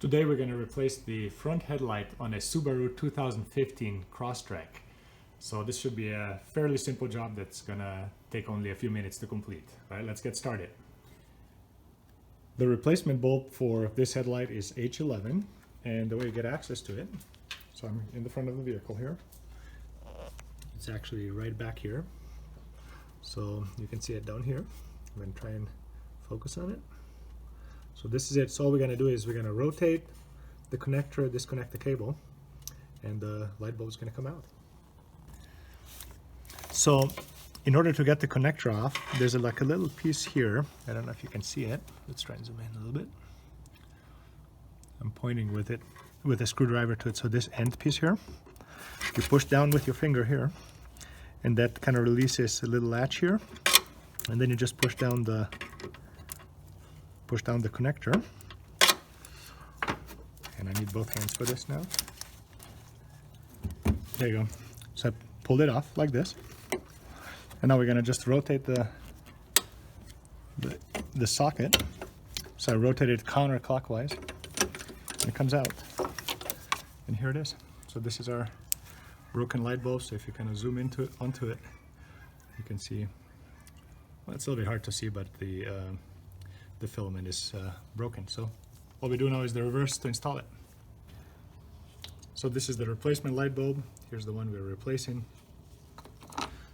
Today we're going to replace the front headlight on a Subaru 2015 Crosstrek. So this should be a fairly simple job that's going to take only a few minutes to complete. All right, let's get started. The replacement bulb for this headlight is H11, and the way you get access to it, so I'm in the front of the vehicle here. It's actually right back here. So you can see it down here. I'm going to try and focus on it. So this is it. So all we're going to do is we're going to rotate the connector, disconnect the cable, and the light bulb is going to come out. So in order to get the connector off, there's like a little piece here. I don't know if you can see it. Let's try and zoom in a little bit. I'm pointing with it with a screwdriver to it. So this end piece here, you push down with your finger here, and that kind of releases a little latch here, and then you just push down the connector. And I need both hands for this now. There you go. So I pulled it off like this, and now we're going to just rotate the socket. So I rotate it counterclockwise, and it comes out, and here it is. So this is our broken light bulb. So if you kind of zoom onto it, you can see, well, it's a little bit hard to see, but the filament is broken. So what we do now is the reverse to install it. So this is the replacement light bulb. Here's the one we're replacing.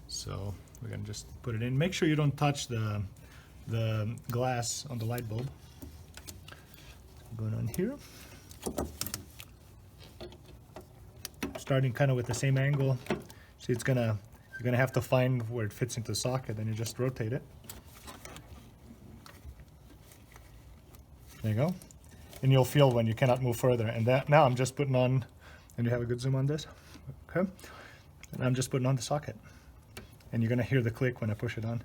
So we're gonna just put it in. Make sure you don't touch the glass on the light bulb. Going on here. Starting kind of with the same angle. See, you're gonna have to find where it fits into the socket, then you just rotate it. There you go. And you'll feel when you cannot move further. And that now I'm just putting on, and you have a good zoom on this. Okay. And I'm just putting on the socket. And you're gonna hear the click when I push it on.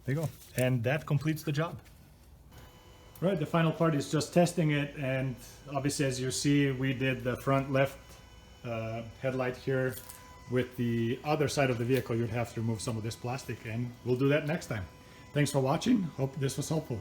There you go. And that completes the job. Right, the final part is just testing it, and obviously as you see, we did the front left headlight here. With the other side of the vehicle, you'd have to remove some of this plastic, and we'll do that next time. Thanks for watching. Hope this was helpful.